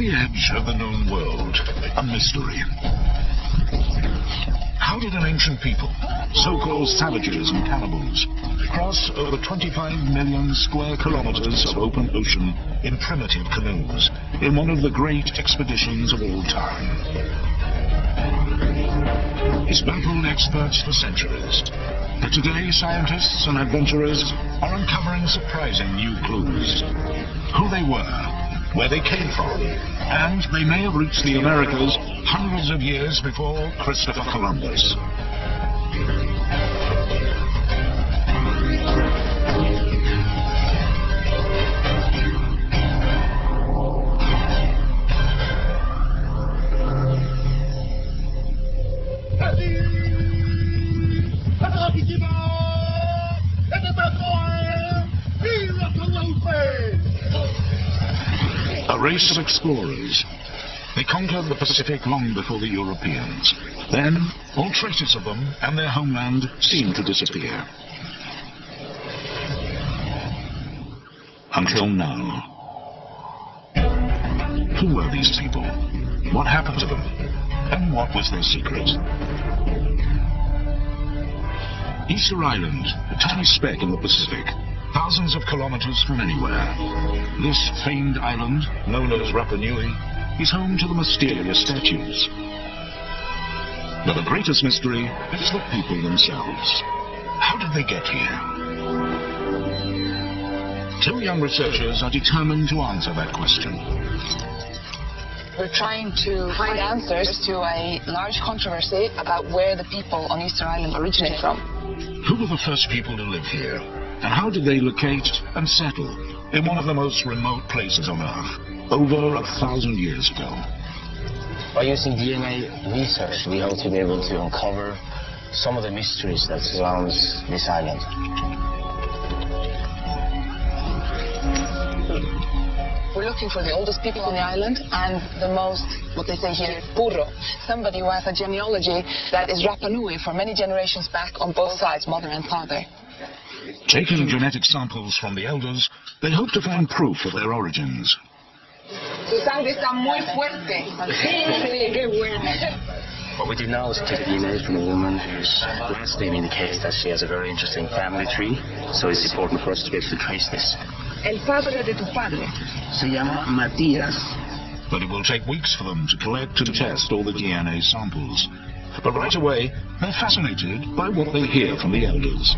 the edge of the known world, a mystery. How did an ancient people, so-called savages and cannibals, cross over 25 million square kilometers of open ocean in primitive canoes in one of the great expeditions of all time? It's baffled experts for centuries, but today scientists and adventurers are uncovering surprising new clues. Who they were, where they came from, and they may have reached the Americas hundreds of years before Christopher Columbus. A race of explorers. They conquered the Pacific long before the Europeans. Then, all traces of them and their homeland seemed to disappear. Until now. Who were these people? What happened to them? And what was their secret? Easter Island, a tiny speck in the Pacific, thousands of kilometers from anywhere. This famed island, known as Rapa Nui, is home to the mysterious statues. But the greatest mystery is the people themselves. How did they get here? Two young researchers are determined to answer that question. We're trying to find answers to a large controversy about where the people on Easter Island originate from. Who were the first people to live here? And how did they locate and settle in one of the most remote places on Earth, over 1,000 years ago? By using DNA research, we hope to be able to uncover some of the mysteries that surrounds this island. We're looking for the oldest people on the island and the most, what they say here, puro. Somebody who has a genealogy that is Rapa Nui for many generations back on both sides, mother and father. Taking genetic samples from the elders, they hope to find proof of their origins. Su sangre está muy fuerte. What we did now is take DNA from a woman whose last name indicates that she has a very interesting family tree, so it's important for us to be able to trace this. El padre de tu padre Se llama Matías. But it will take weeks for them to collect and test all the DNA samples. But right away, they're fascinated by what they hear from the elders.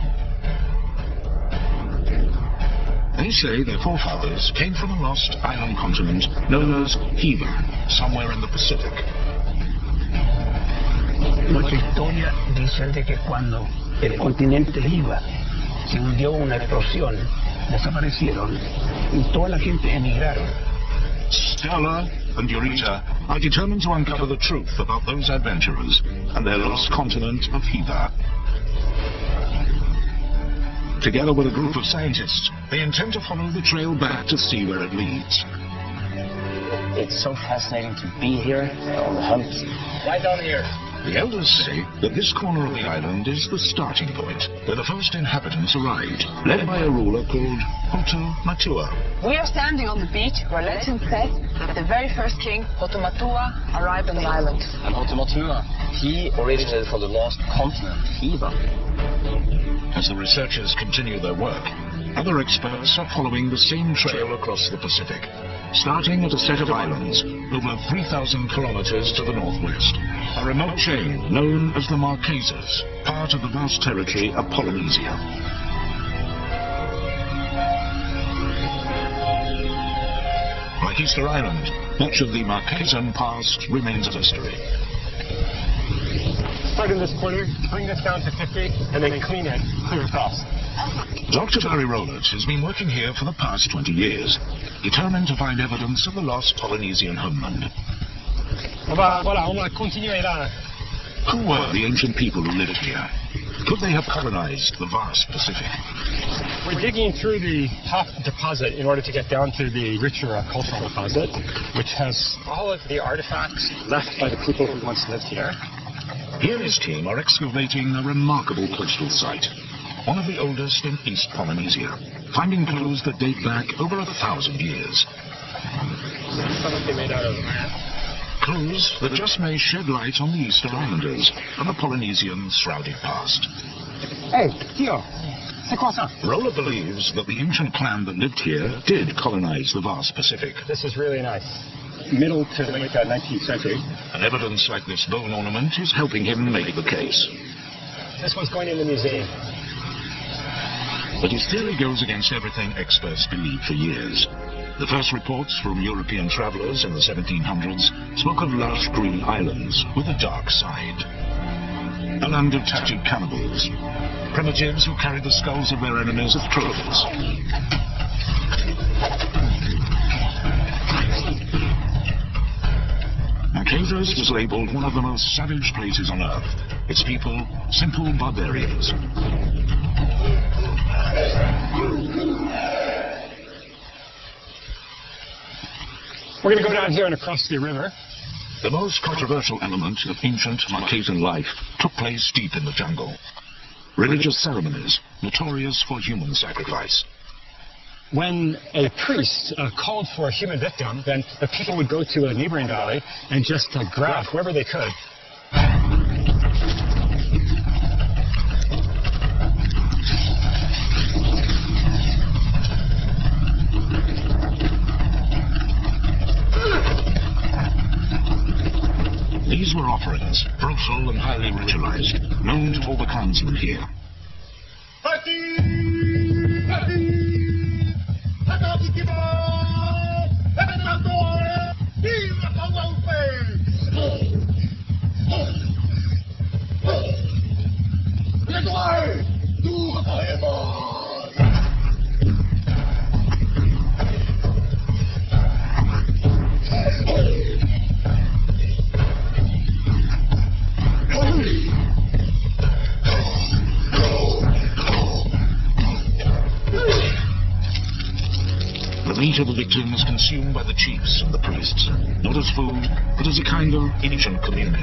They say their forefathers came from a lost island continent known as Hiva, somewhere in the Pacific. Nuestra historia dice de que cuando el continente Hiva se hundió una explosión, desaparecieron y toda la gente emigraron. Stella and Eureka are determined to uncover the truth about those adventurers and their lost continent of Hiva. Together with a group of scientists, they intend to follow the trail back to see where it leads. It's so fascinating to be here on the hunt. Right down here. The elders say that this corner of the island is the starting point, where the first inhabitants arrived, led by a ruler called Hotu Matua. We are standing on the beach where legend says that the very first king, Hotu Matua, arrived on the island. And Hotu Matua, he originated from the lost continent, Hiva. As the researchers continue their work, other experts are following the same trail across the Pacific, starting at a set of islands over 3,000 kilometers to the northwest, a remote chain known as the Marquesas, part of the vast territory of Polynesia. Like Easter Island, much of the Marquesan past remains a mystery. Start in this corner, bring this down to 50, and then clean it, clear across. Dr. Barry Rowlett has been working here for the past 20 years, determined to find evidence of the lost Polynesian homeland. On va continuer là. Who were the ancient people who lived here? Could they have colonized the vast Pacific? We're digging through the top deposit in order to get down to the richer cultural deposit, which has all of the artifacts left by the people who once lived here. He and his team are excavating a remarkable coastal site, one of the oldest in East Polynesia, finding clues that date back over 1,000 years. Something made out of iron. Clues that just may shed light on the Easter Islanders and the Polynesian shrouded past. Hey, Theo, c'est quoi ça? Roller believes that the ancient clan that lived here did colonize the vast Pacific. This is really nice. Middle to late 19th century. And evidence like this bone ornament is helping him make the case. This one's going in the museum. But his theory goes against everything experts believed for years. The first reports from European travelers in the 1700s spoke of lush green islands with a dark side. A land of tattooed cannibals, primitives who carried the skulls of their enemies as trophies. Marquesas was labeled one of the most savage places on Earth. Its people, simple barbarians. We're going to go down here and across the river. The most controversial element of ancient Marquesan life took place deep in the jungle. Religious ceremonies, notorious for human sacrifice. When a priest called for a human victim, then the people would go to a neighboring valley and just grab whoever they could. These were offerings, brutal and highly ritualized, known to all the clansmen here. The meat of the victim was consumed by the chiefs and the priests, not as food, but as a kind of ancient communion.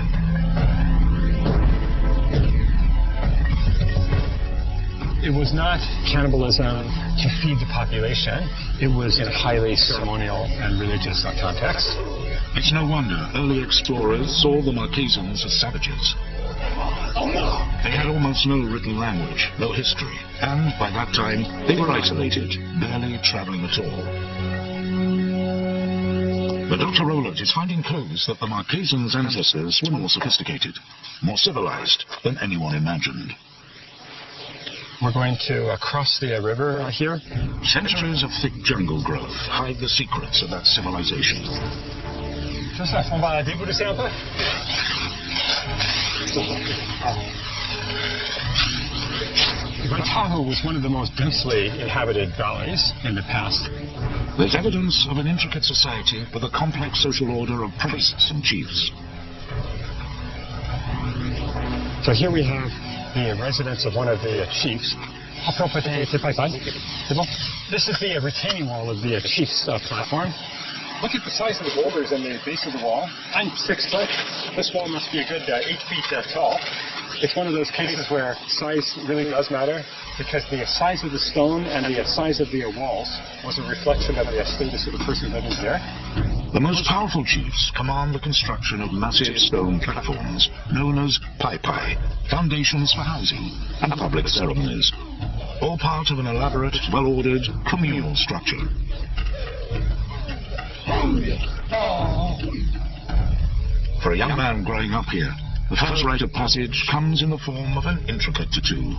It was not cannibalism to feed the population. It was in a highly ceremonial and religious context. It's no wonder early explorers saw the Marquesans as savages. They had almost no written language, no history, and by that time they were isolated, barely traveling at all. But Dr. Rowland is finding clues that the Marquesans' ancestors were more sophisticated, more civilized than anyone imagined. We're going to cross the river here. Centuries of thick jungle growth hide the secrets of that civilization. On va déboulesser un peu. Tahoe was one of the most densely inhabited valleys in the past. There's evidence of an intricate society with a complex social order of priests and chiefs. So here we have the residence of one of the chiefs. This is the retaining wall of the chief's platform. Look at the size of the boulders in the base of the wall. I'm 6 foot. This wall must be a good 8 feet tall. It's one of those cases where size really does matter, because the size of the stone and the size of the walls was a reflection of the status of the person living there. The most powerful chiefs command the construction of massive stone platforms known as pai-pai, foundations for housing and public ceremonies, all part of an elaborate, well-ordered, communal structure. For a young man growing up here, the first rite of passage comes in the form of an intricate tattoo.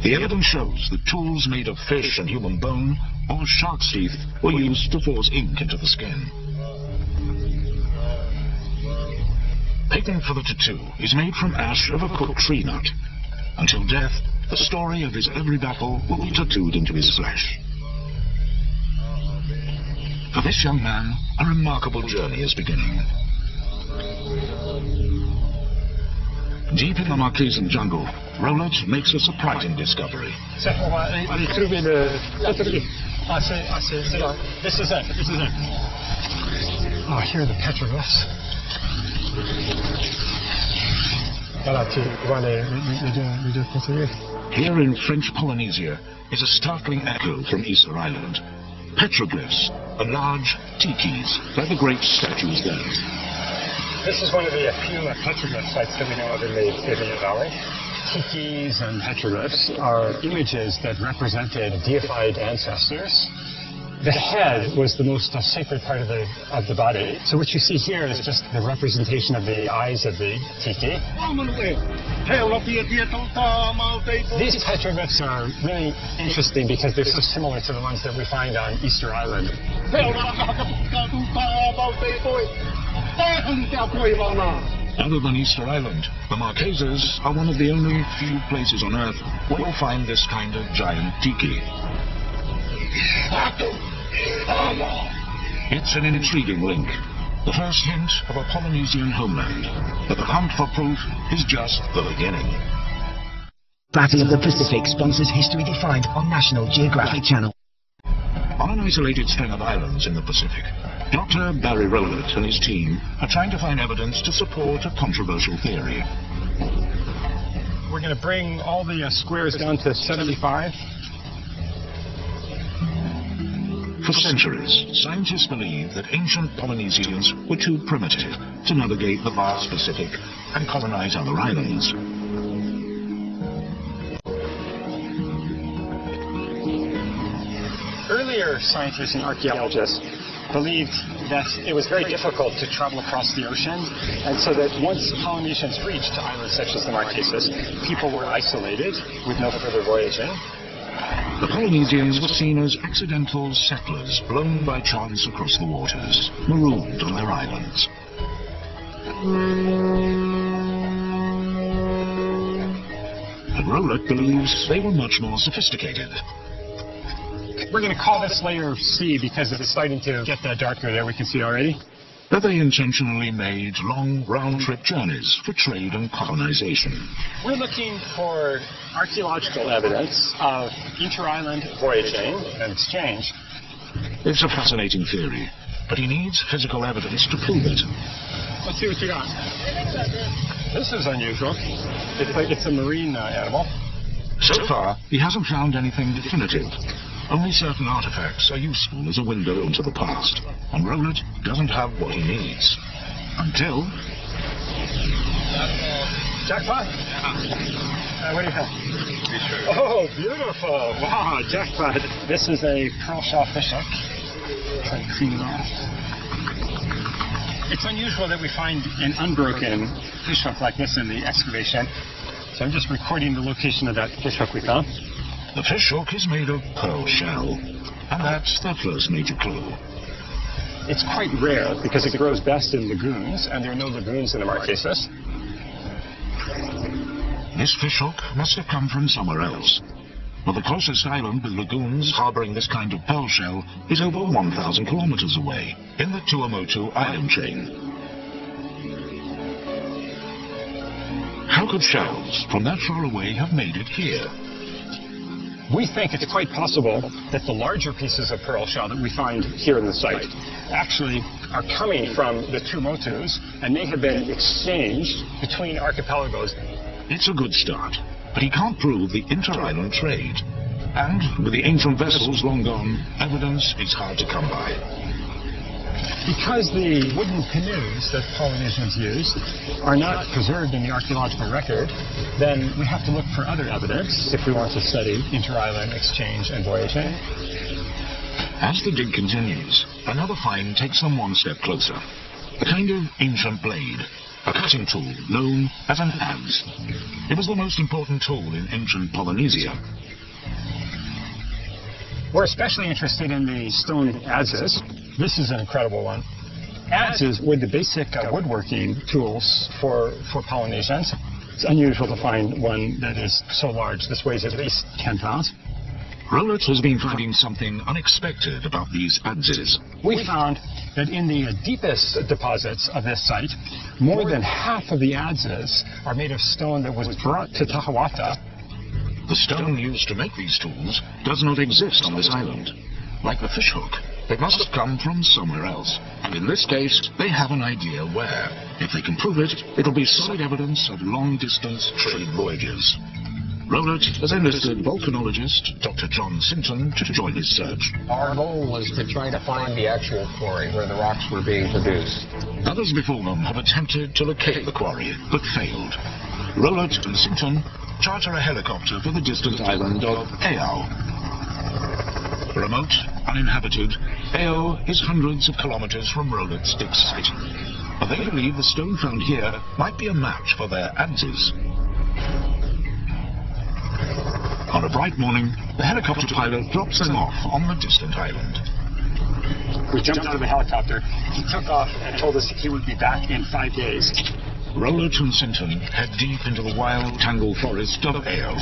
The evidence shows that tools made of fish and human bone or shark's teeth were used to force ink into the skin. Patent for the tattoo is made from ash of a cooked tree nut. Until death, the story of his every battle will be tattooed into his flesh. For this young man, a remarkable journey is beginning. Deep in the Marquesan jungle, Rowland makes a surprising discovery. This is it. Oh, here are the petroglyphs. Here in French Polynesia is a startling echo from Easter Island. Petroglyphs, and large tikis, like the great statues there. This is one of the few petroglyph sites that we know of in the Vivian Valley. Tikis and petroglyphs are images that represented deified ancestors. The head was the most sacred part of the body. So what you see here is just the representation of the eyes of the tiki. These petroglyphs are really interesting because they're so similar to the ones that we find on Easter Island. Other than Easter Island, the Marquesas are one of the only few places on Earth where you'll find this kind of giant tiki. It's an intriguing link, the first hint of a Polynesian homeland, but the hunt for proof is just the beginning. Battle of the Pacific sponsors History Defined on National Geographic Channel. On an isolated string of islands in the Pacific, Dr. Barry Rowlett and his team are trying to find evidence to support a controversial theory. We're going to bring all the squares down to 75. For centuries, scientists believed that ancient Polynesians were too primitive to navigate the vast Pacific and colonize other islands. Earlier scientists and archaeologists believed that it was very difficult to travel across the ocean, and so that once Polynesians reached islands such as the Marquesas, people were isolated with no further voyaging. The Polynesians were seen as accidental settlers blown by chance across the waters, marooned on their islands. But Rowlett believes they were much more sophisticated. We're going to call this layer C because it's starting to get darker there. We can see already. That they intentionally made long round-trip journeys for trade and colonization. We're looking for archaeological evidence of inter-island voyaging and exchange. It's a fascinating theory, but he needs physical evidence to prove it. Let's see what you got. This is unusual. It's a marine animal. So far, he hasn't found anything definitive. Only certain artifacts are useful as a window into the past, and Rowlett doesn't have what he needs. Until... Jackpot? What do you have? Oh, beautiful! Wow, jackpot. This is a pearl shell fishhook. Try to clean it off. It's unusual that we find an unbroken fishhook like this in the excavation. So I'm just recording the location of that fishhook we found. The fishhook is made of pearl shell, and that's the first major clue. It's quite rare because it grows best in lagoons, and there are no lagoons in the Marquesas. This fishhook must have come from somewhere else. But the closest island with lagoons harboring this kind of pearl shell is over 1,000 kilometers away, in the Tuamotu island chain. How could shells from that far away have made it here? We think it's quite possible that the larger pieces of pearl shell that we find here in the site actually are coming from the Tuamotus and may have been exchanged between archipelagos. It's a good start, but he can't prove the inter-island trade. And with the ancient vessels long gone, evidence is hard to come by. Because the wooden canoes that Polynesians used are not preserved in the archaeological record, then we have to look for other evidence if we want to study inter-island exchange and voyaging. As the dig continues, another find takes them one step closer. A kind of ancient blade, a cutting tool known as an adze. It was the most important tool in ancient Polynesia. We're especially interested in the stone adzes. This is an incredible one. Adzes were the basic woodworking tools for Polynesians. It's unusual to find one that is so large. This weighs at least 10 pounds. Rowlett has been finding something unexpected about these adzes. We found that in the deepest deposits of this site, more than half of the adzes are made of stone that was brought to Tahawata. The stone used to make these tools does not exist on this island. Like the fishhook, it must have come from somewhere else. And in this case, they have an idea where. If they can prove it, it'll be solid evidence of long-distance trade voyages. Rowlett has enlisted volcanologist Dr. John Sinton to join his search. Our goal was to try to find the actual quarry where the rocks were being produced. Others before them have attempted to locate the quarry, but failed. Rowlett and Sinton charter a helicopter for the distant island of Aao. Remote, uninhabited, Aao is hundreds of kilometers from Rowlett's dig site. But they believe the stone found here might be a match for their adzes. On a bright morning, the helicopter pilot drops them off on the distant island. We jumped out of the helicopter. He took off and told us he would be back in 5 days. Rowlett and Sinton head deep into the wild, tangled forest of Aao.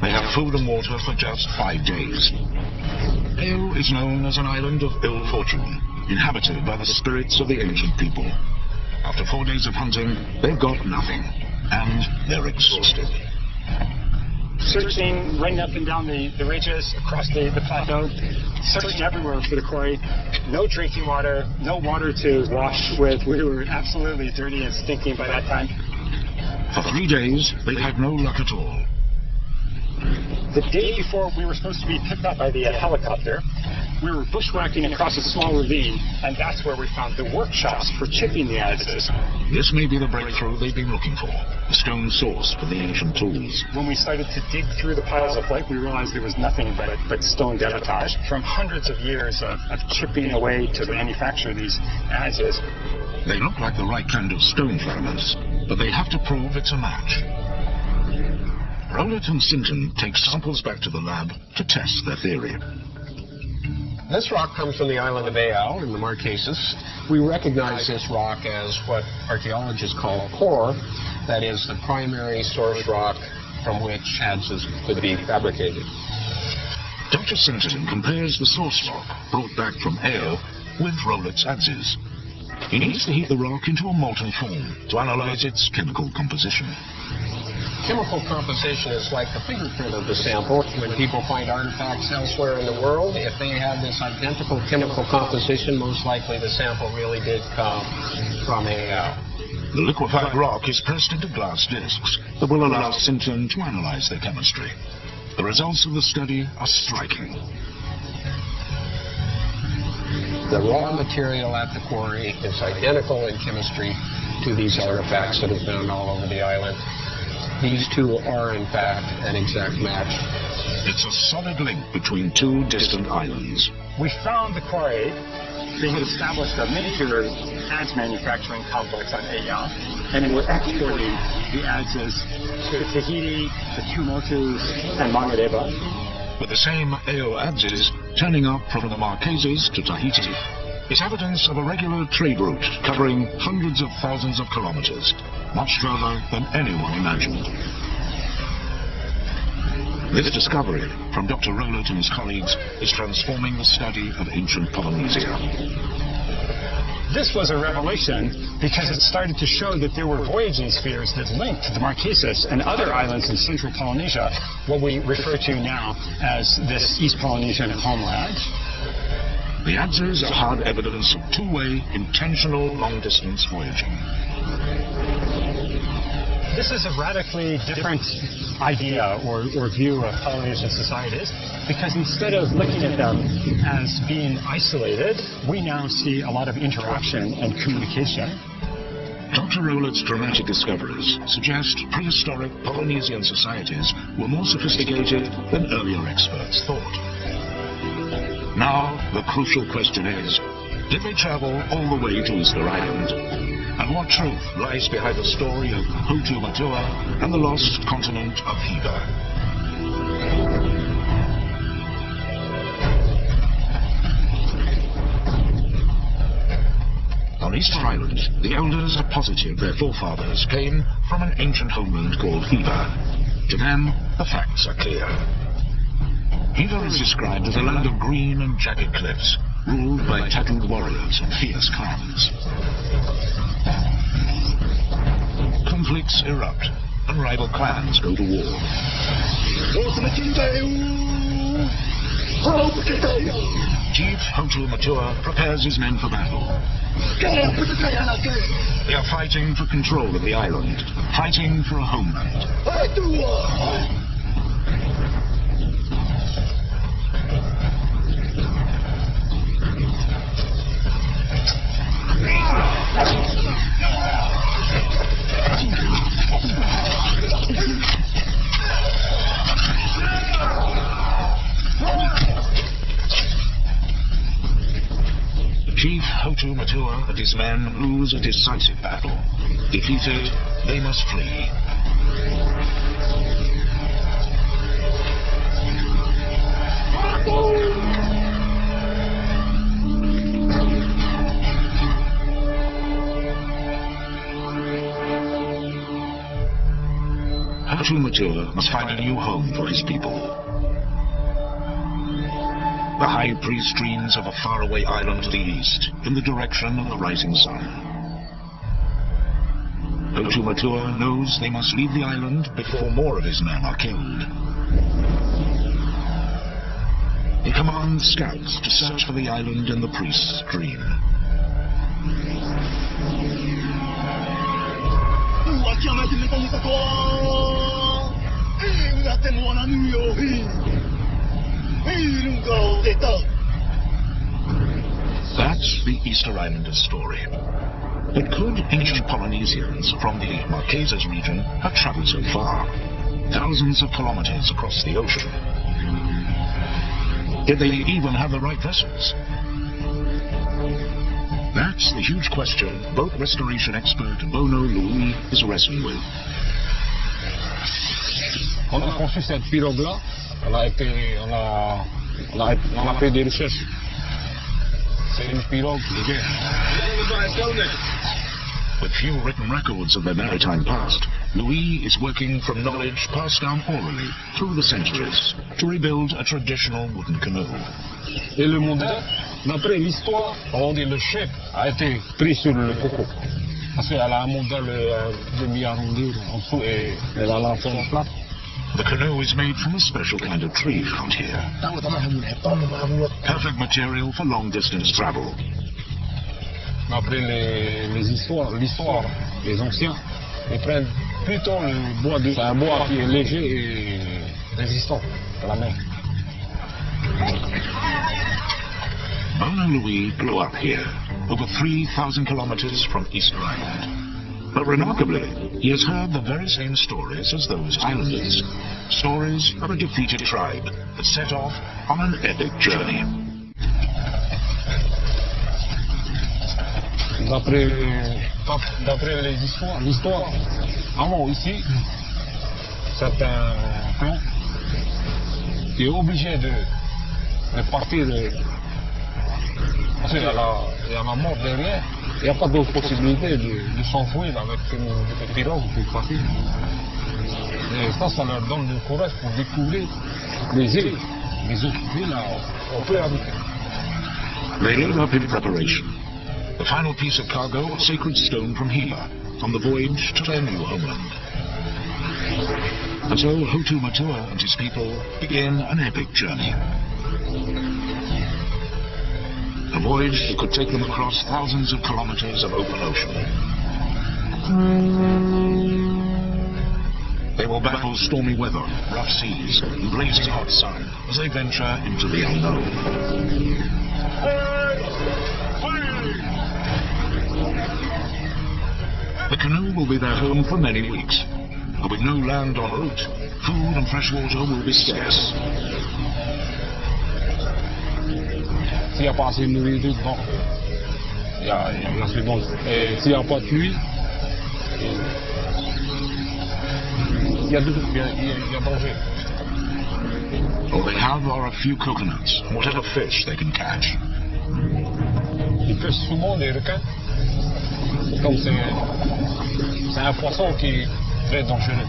They have food and water for just 5 days. Aao is known as an island of ill fortune, inhabited by the spirits of the ancient people. After 4 days of hunting, they've got nothing, and they're exhausted. Searching, running up and down the ridges, across the plateau, searching everywhere for the quarry. No drinking water, no water to wash with. We were absolutely dirty and stinking by that time. For 3 days, they had no luck at all. The day before we were supposed to be picked up by the helicopter, we were bushwhacking across a small ravine, and that's where we found the workshops for chipping the adzes. This may be the breakthrough they've been looking for, the stone source for the ancient tools. When we started to dig through the piles of flake, we realized there was nothing but stone debitage from hundreds of years of chipping away to manufacture these adzes. They look like the right kind of stone fragments, but they have to prove it's a match. Rowlett and Sinton take samples back to the lab to test their theory. This rock comes from the island of Aao in the Marquesas. We recognize this rock as what archaeologists call core, that is the primary source rock from which adzes could be fabricated. Dr. Sinton compares the source rock brought back from Aao with Rowlett's adzes. He needs to heat the rock into a molten form to analyze its chemical composition. Chemical composition is like the fingerprint of the sample. When people find artifacts elsewhere in the world, if they have this identical chemical composition, most likely the sample really did come from Aao. The liquefied rock is pressed into glass discs that will allow Sinton to analyze their chemistry. The results of the study are striking. The raw material at the quarry is identical in chemistry to these artifacts that are found all over the island. These two are, in fact, an exact match. It's a solid link between two distant islands. We found the quarry. They had established a major adze manufacturing complex on Aao, and we're exporting the adzes to Tahiti, the Tuamotus, and Mangareva. With the same Aao adzes turning up from the Marquesas to Tahiti, is evidence of a regular trade route covering hundreds of thousands of kilometers, much further than anyone imagined. This discovery from Dr. Rowlett and his colleagues is transforming the study of ancient Polynesia. This was a revelation because it started to show that there were voyaging spheres that linked the Marquesas and other islands in central Polynesia, what we refer to now as this East Polynesian homeland. The adzes are hard evidence of two-way, intentional, long-distance voyaging. This is a radically different idea or view of Polynesian societies, because instead of looking at them as being isolated, we now see a lot of interaction and communication. Dr. Rowlett's dramatic discoveries suggest prehistoric Polynesian societies were more sophisticated than earlier experts thought. Now, the crucial question is, did they travel all the way to Easter Island? And what truth lies behind the story of Hotu Matua and the lost continent of Hiva? On Easter Island, the elders are positive their forefathers came from an ancient homeland called Hiva. To them, the facts are clear. Hiva is described as a land of green and jagged cliffs, ruled by tattooed warriors and fierce clans. Conflicts erupt, and rival clans go to war. Chief Hotu Matua prepares his men for battle. They are fighting for control of the island, fighting for a homeland. Chief Hotu Matua and his men lose a decisive battle. Defeated, they must flee. Hotu Matua must find a new home for his people. The high priest dreams of a faraway island to the east, in the direction of the rising sun. Hotu Matua knows they must leave the island before more of his men are killed. He commands scouts to search for the island in the priest's dream. That's the Easter Islanders' story. But could ancient Polynesians from the Marquesas region have traveled so far? Thousands of kilometers across the ocean. Did they even have the right vessels? That's the huge question boat restoration expert Bono Louis is wrestling with. On a construit cette pirogue-là, on a fait des recherches. C'est une pirogue de guerre. With few written records of their maritime past, Louis is working from knowledge passed down orally through the centuries to rebuild a traditional wooden canoe. Et le modèle, d'après l'histoire, on dit le chef a été pris sur le coco. Parce qu'elle a un modèle demi-arrondi en dessous et elle a l'ensemble plate. The canoe is made from a special kind of tree found here. Perfect material for long-distance travel. Après l'histoire, les anciens, ils prennent plutôt le bois c'est un bois qui est léger et résistant à la mer. Bono Louis grew up here, over 3,000 kilometers from Easter Island. But remarkably, he has heard the very same stories as those islanders. Stories of a defeated tribe that set off on an epic journey. D'après l'histoire, avant ici, c'est un clan qui est obligé de partir parce qu'il y a la mort derrière. Il n'y a pas d'autre possibilité de s'enfouir avec une pirogue pour partir. Et ça leur donne le courage pour découvrir les îles. Les autres îles, on peut habiter. They load up in preparation. The final piece of cargo, a sacred stone from Hila, on the voyage to their new homeland. And so Hotu Matua and his people begin an epic journey. A voyage that could take them across thousands of kilometers of open ocean. They will battle stormy weather, rough seas, and blazing hot sun as they venture into the unknown. The canoe will be their home for many weeks, but with no land en route, food and fresh water will be scarce. S'il n'y a pas assez de nourriture dedans, il y a la suivante. Et s'il n'y a pas de pluie, il y a danger. All they have are a few coconuts, whatever fish they can catch. Ils pêchent souvent des requins. Comme c'est un poisson qui est très dangereux.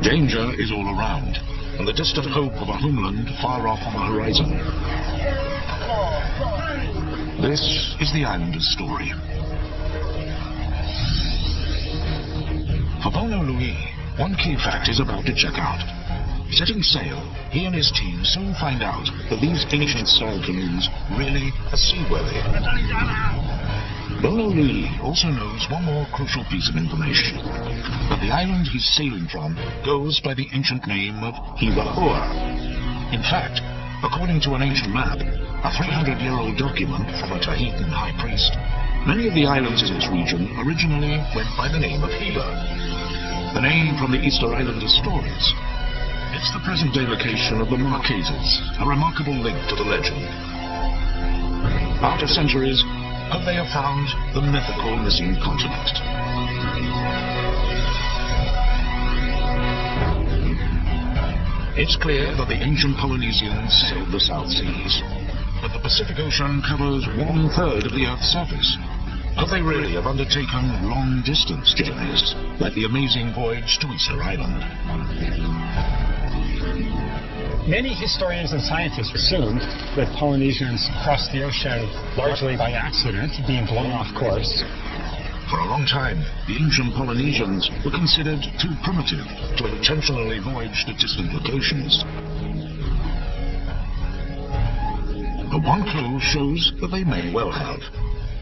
Danger is all around, and the distant hope of a homeland far off on the horizon. This is the islander's story. For Bono Louis, one key fact is about to check out. Setting sail, he and his team soon find out that these ancient-style canoes really are seaworthy. Bono Louis also knows one more crucial piece of information, that the island he's sailing from goes by the ancient name of Hiva-Hoa. In fact, according to an ancient map, a 300-year-old document from a Tahitian high priest, many of the islands in this region originally went by the name of Hiva, the name from the Easter Islanders' stories. It's the present-day location of the Marquesas, a remarkable link to the legend. After centuries, could they have found the mythical missing continent? It's clear that the ancient Polynesians sailed the South Seas, but the Pacific Ocean covers 1/3 of the Earth's surface. Could they really have undertaken long-distance journeys, like the amazing voyage to Easter Island? Many historians and scientists assumed that Polynesians crossed the ocean largely by accident, being blown off course. For a long time, the ancient Polynesians were considered too primitive to intentionally voyage to distant locations. But one clue shows that they may well have.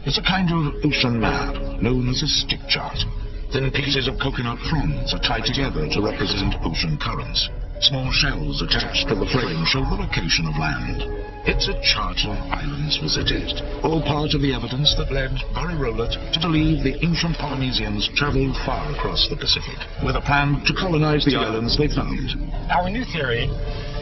It's a kind of ocean map known as a stick chart. Thin pieces of coconut fronds are tied together to represent ocean currents. Small shells attached to the frame show the location of land. It's a chart of islands visited, all part of the evidence that led Barry Rowlett to believe the ancient Polynesians traveled far across the Pacific, with a plan to colonize the islands they found. Our new theory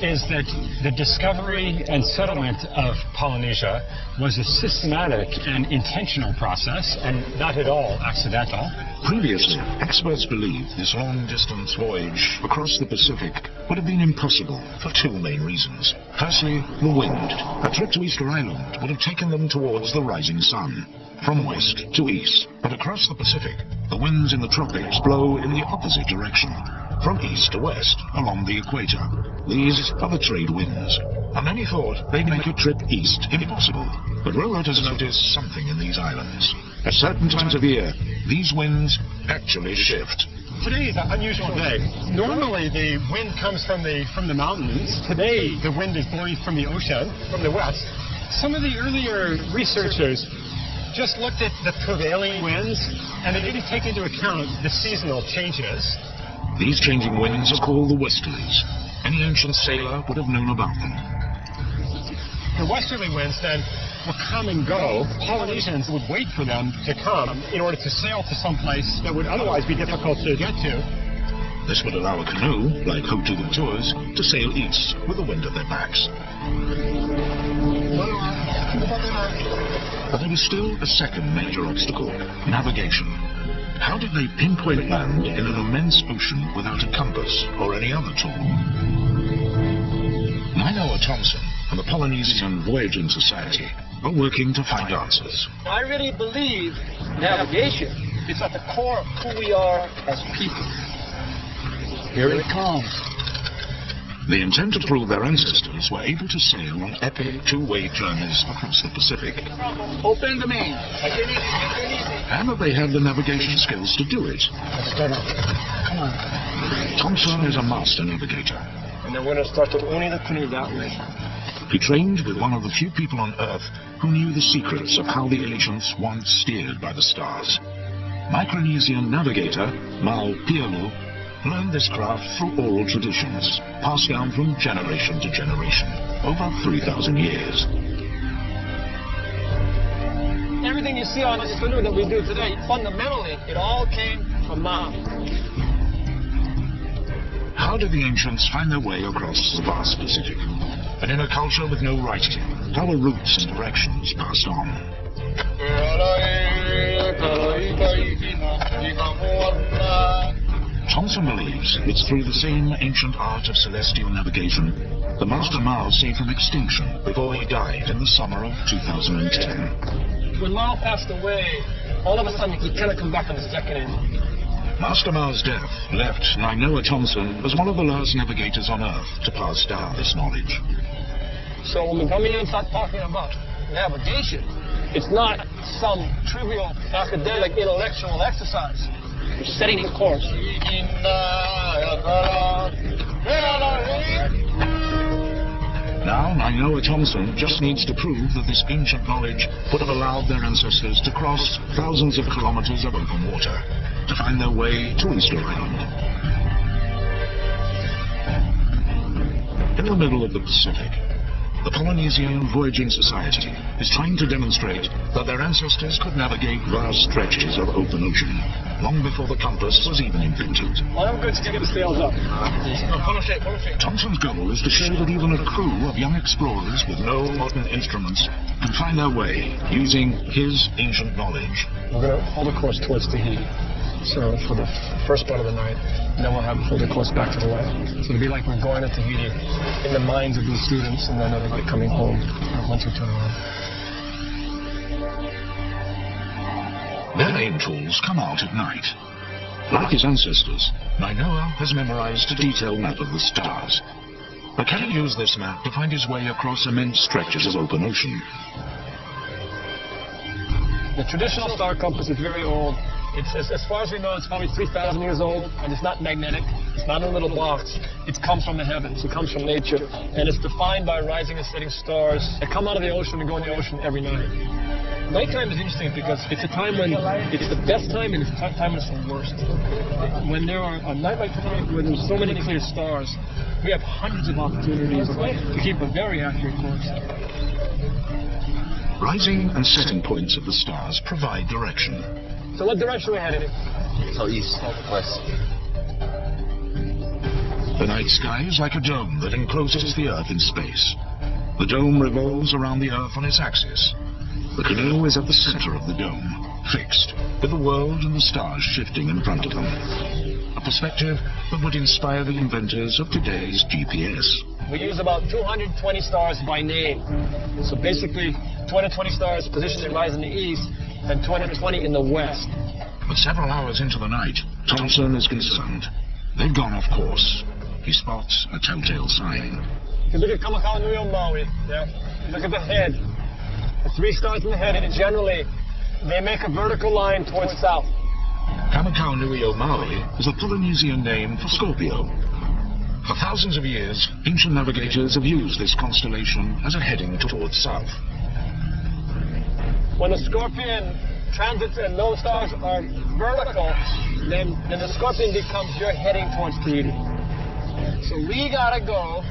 is that the discovery and settlement of Polynesia was a systematic and intentional process, and not at all accidental. Previously, experts believed this long-distance voyage across the Pacific would have been impossible for two main reasons. Firstly, the wind. A trip to Easter Island would have taken them towards the rising sun, from west to east. But across the Pacific, the winds in the tropics blow in the opposite direction, from east to west, along the equator. These are the trade winds, and many thought they'd make a trip east impossible. But Rowlett has noticed something in these islands. At certain times of year, these winds actually shift. Today is an unusual day. Normally the wind comes from the mountains. Today the wind is blowing from the ocean, from the west. Some of the earlier researchers just looked at the prevailing winds and they didn't take into account the seasonal changes. These changing winds are called the westerlies. Any ancient sailor would have known about them. The westerly winds then would come and go. Polynesians would wait for them to come in order to sail to some place that would otherwise be difficult to get to. This would allow a canoe, like Hotugan Tours, to sail east with the wind at their backs. But there was still a second major obstacle: navigation. How did they pinpoint land in an immense ocean without a compass or any other tool? Nainoa Thompson and the Polynesian Voyaging Society are working to find answers. I really believe navigation is at the core of who we are as people. Here it comes. They intend to prove their ancestors were able to sail on epic two-way journeys across the Pacific. Open the main. And that they have the navigation skills to do it. Come on. Thompson is a master navigator. And then we're going to start to owning the canoe that way. He trained with one of the few people on Earth who knew the secrets of how the ancients once steered by the stars. Micronesian navigator Mau Pialu learned this craft through oral traditions, passed down from generation to generation, over 3,000 years. Everything you see on this canoe that we do today, fundamentally, it all came from Mau. How did the ancients find their way across the vast Pacific? And in a culture with no writing, how were routes and directions passed on? Thompson believes it's through the same ancient art of celestial navigation the Master Mau saved from extinction before he died in the summer of 2010. When Mau passed away, all of a sudden he kind of come back on his second engine. Master Mau's death left Nainoa Thompson as one of the last navigators on Earth to pass down this knowledge. So when we come in and start talking about navigation, it's not some trivial academic intellectual exercise. We're setting the course. Now Nainoa Thompson just needs to prove that this ancient knowledge would have allowed their ancestors to cross thousands of kilometers of open water to find their way to Easter Island. In the middle of the Pacific, the Polynesian Voyaging Society is trying to demonstrate that their ancestors could navigate vast stretches of open ocean long before the compass was even invented. Well, I'm good to get the sails up. Thomson's goal is to show that even a crew of young explorers with no modern instruments can find their way using his ancient knowledge. We're going to hold a course towards Tahiti. So for the first part of the night, and then we'll have hold the course back to the land. So it'll be like we're going to Tahiti in the minds of these students, and then everybody coming home once we turn around. Their aim tools come out at night. Like his ancestors, Nainoa has memorized a detailed map of the stars. But can he use this map to find his way across immense stretches of open ocean? The traditional star compass is very old. It's, as far as we know, it's probably 3,000 years old, and it's not magnetic. It's not in a little box. It comes from the heavens. It comes from nature. And it's defined by rising and setting stars that come out of the ocean and go in the ocean every night. Nighttime is interesting because it's a time when it's the best time and it's the time when it's the worst. When there are a night like tonight where there's so many clear stars, we have hundreds of opportunities to keep a very accurate course. Rising and setting points of the stars provide direction. So what direction are we headed in? So east, west. The night sky is like a dome that encloses the Earth in space. The dome revolves around the Earth on its axis. The canoe is at the center of the dome, fixed, with the world and the stars shifting in front of them. A perspective that would inspire the inventors of today's GPS. We use about 220 stars by name. So basically, 220 stars positioned in rise in the east, and 220 in the west. But several hours into the night, Thomson is concerned. They've gone off course. He spots a telltale sign. If you look at Kamakau Nui o Maui, you look at the head. The 3 stars in the head, and generally, they make a vertical line towards south. Kamakau Nui o Maui is a Polynesian name for Scorpio. For thousands of years, ancient navigators have used this constellation as a heading towards south. When the Scorpion transits and those stars are vertical, then the Scorpion becomes you're heading towards Tahiti. So we gotta go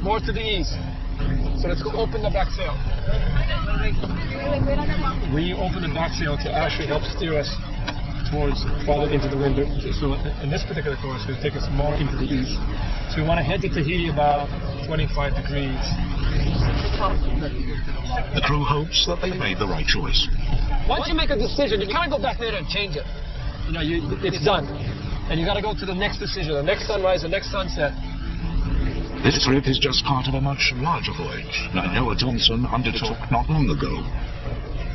more to the east. So let's go open the back sail. We open the back sail to actually help steer us towards farther into the wind. So in this particular course, it'll take us more into the east. So we want to head to Tahiti about 25 degrees. The crew hopes that they've made the right choice. Once you make a decision, you can't go back there and change it. You know, it's done. And you got to go to the next decision, the next sunrise, the next sunset. This trip is just part of a much larger voyage Nainoa Thomson undertook not long ago.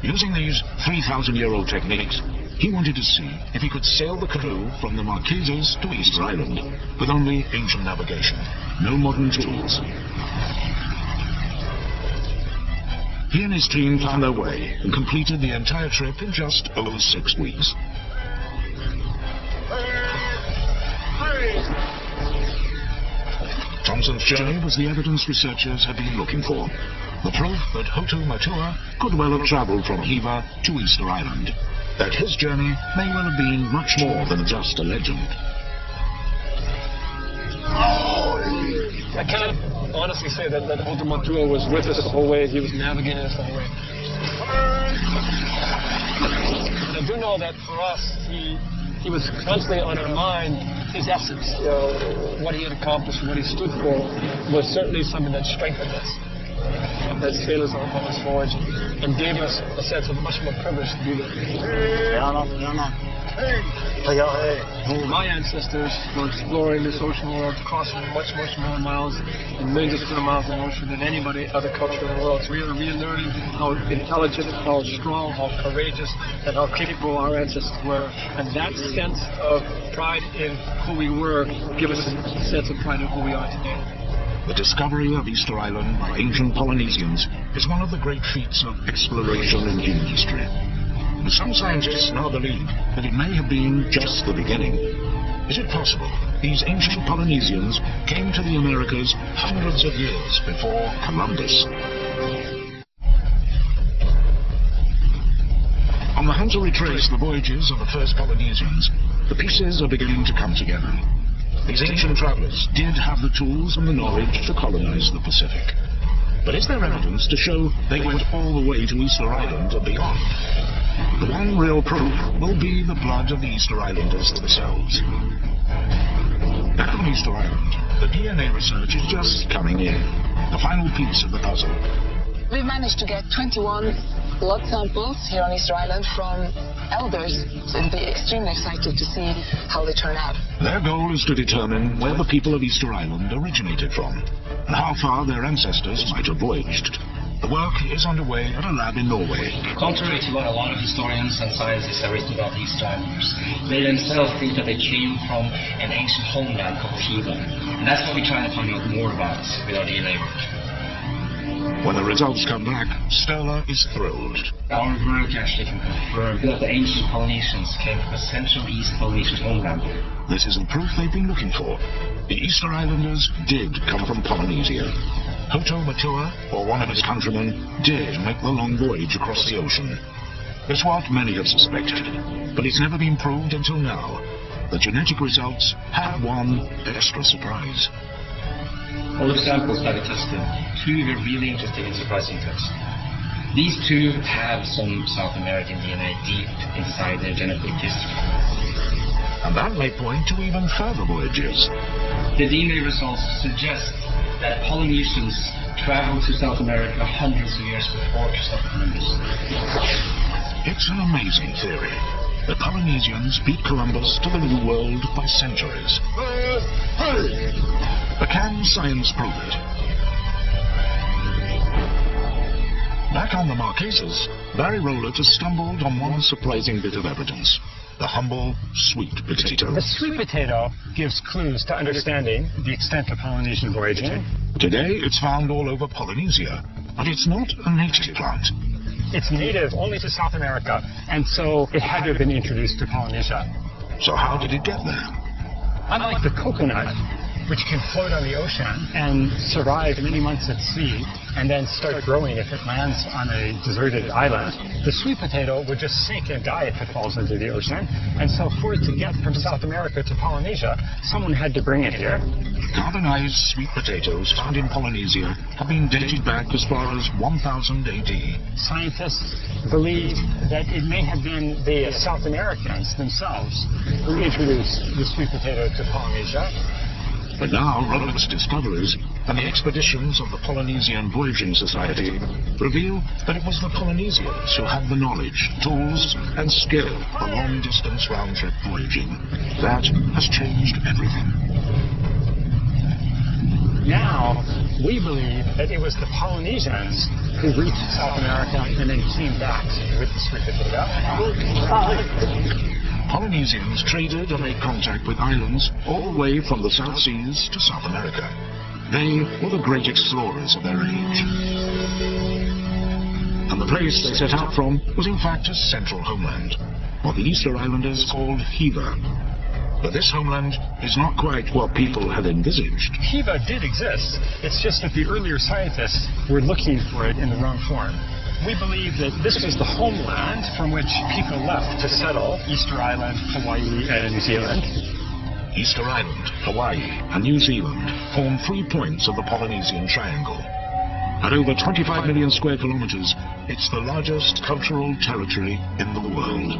Using these 3,000-year-old techniques, he wanted to see if he could sail the canoe from the Marquesas to Easter Island with only ancient navigation, no modern tools. He and his team found their way and completed the entire trip in just over 6 weeks. Thomson's journey was the evidence researchers had been looking for. The proof that Hotu Matua could well have traveled from Hiva to Easter Island. That his journey may well have been much more than just a legend. I can't honestly say that Hotu Matua was with us the whole way. He was navigating us the whole way. But I do know that for us, he was constantly on our mind. His essence, what he had accomplished, what he stood for, was certainly something that strengthened us as sailors on this voyage and gave us a sense of much more privilege to be there. My ancestors were exploring this ocean world, crossing much more miles and millions of square miles of ocean than anybody other culture in the world. So we are relearning how intelligent, how strong, how courageous, and how capable our ancestors were. And that sense of pride in who we were gives us a sense of pride in who we are today. The discovery of Easter Island by ancient Polynesians is one of the great feats of exploration in human history. And some scientists now believe that it may have been just the beginning. Is it possible these ancient Polynesians came to the Americas hundreds of years before Columbus? On the hunt to retrace the voyages of the first Polynesians, the pieces are beginning to come together. These ancient travelers did have the tools and the knowledge to colonize the Pacific. But is there evidence to show they went all the way to Easter Island and beyond? The one real proof will be the blood of the Easter Islanders themselves. Back on Easter Island, the DNA research is just coming in, the final piece of the puzzle. We've managed to get 21 blood samples here on Easter Island from elders, so it'll be extremely excited to see how they turn out. Their goal is to determine where the people of Easter Island originated from, and how far their ancestors might have voyaged. The work is underway at a lab in Norway. Contrary to what a lot of historians and scientists have written about the Easter Islanders, they themselves think that they came from an ancient homeland called Hiva. And that's what we're trying to find out more about with our DNA work. When the results come back, Sturla is thrilled. Our work actually can confirm that the ancient Polynesians came from a Central East Polynesian homeland. This is the proof they've been looking for. The Easter Islanders did come from Polynesia. Hoto Matua, or one of his countrymen, did make the long voyage across the ocean. It's what many have suspected, but it's never been proved until now. The genetic results have one extra surprise. All the samples that we tested, two were really interesting and surprising to us. These two have some South American DNA deep inside their genetic history. And that may point to even further voyages. The DNA results suggest that Polynesians traveled to South America hundreds of years before Christopher Columbus. It's an amazing theory. The Polynesians beat Columbus to the New World by centuries. But can science prove it? Back on the Marquesas, Barry Rowlett has stumbled on one surprising bit of evidence. The humble sweet potato. The sweet potato gives clues to understanding the extent of Polynesian voyaging. Today, it's found all over Polynesia, but it's not a native plant. It's native only to South America, and so it had to have been introduced to Polynesia. So how did it get there? Unlike the coconut, which can float on the ocean and survive many months at sea and then start growing if it lands on a deserted island, the sweet potato would just sink and die if it falls into the ocean. And so for it to get from South America to Polynesia, someone had to bring it here. Carbonized sweet potatoes found in Polynesia have been dated back as far as 1000 AD. Scientists believe that it may have been the South Americans themselves who introduced the sweet potato to Polynesia. But now, Rowlett's discoveries and the expeditions of the Polynesian Voyaging Society reveal that it was the Polynesians who had the knowledge, tools, and skill for long-distance round-trip voyaging. That has changed everything. Now, we believe that it was the Polynesians who reached South America and then came back with the sweet potato. Polynesians traded and made contact with islands all the way from the South Seas to South America. They were the great explorers of their age. And the place they set out from was in fact a central homeland, what the Easter Islanders called Hiva. But this homeland is not quite what people had envisaged. Hiva did exist. It's just that the earlier scientists were looking for it in the wrong form. We believe that this was the homeland from which people left to settle Easter Island, Hawaii, and New Zealand. Easter Island, Hawaii, and New Zealand form 3 points of the Polynesian Triangle. At over 25 million square kilometers, it's the largest cultural territory in the world.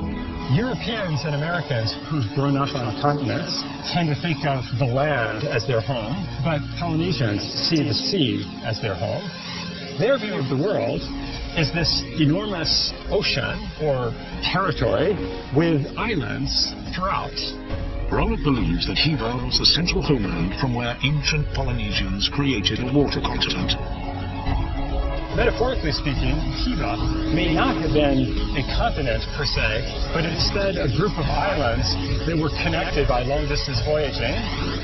Europeans and Americans who've grown up on continents tend to think of the land as their home, but Polynesians see the sea as their home. Their view of the world is this enormous ocean or territory with islands throughout. Rowlett believes that Hiva was the central homeland from where ancient Polynesians created a water continent. Metaphorically speaking, Hiva may not have been a continent per se, but instead a group of islands that were connected by long-distance voyaging.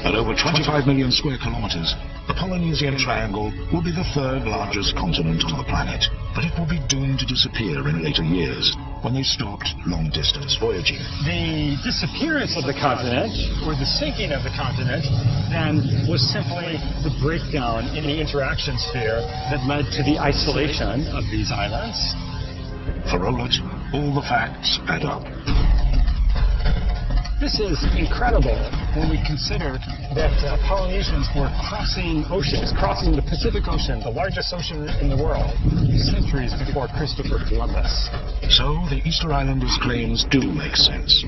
At over 25 million square kilometers, the Polynesian Triangle will be the third largest continent on the planet, but it will be doomed to disappear in later years when they stopped long-distance voyaging. The disappearance of the continent, or the sinking of the continent, then was simply the breakdown in the interaction sphere that led to the isolation of these islands. For Rowlett, all the facts add up. This is incredible when we consider that Polynesians were crossing oceans, crossing the Pacific Ocean, the largest ocean in the world, centuries before Christopher Columbus. So the Easter Islanders' claims do make sense.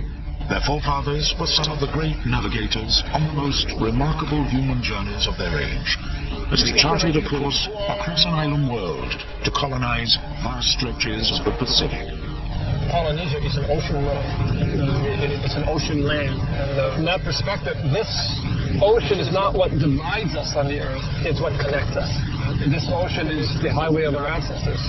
Their forefathers were some of the great navigators on the most remarkable human journeys of their age, as they charted a course across an island world to colonize vast stretches of the Pacific. Polynesia is an ocean it's an ocean land. And from that perspective, this ocean is not what divides us on the earth, it's what connects us. And this ocean is the highway of our ancestors.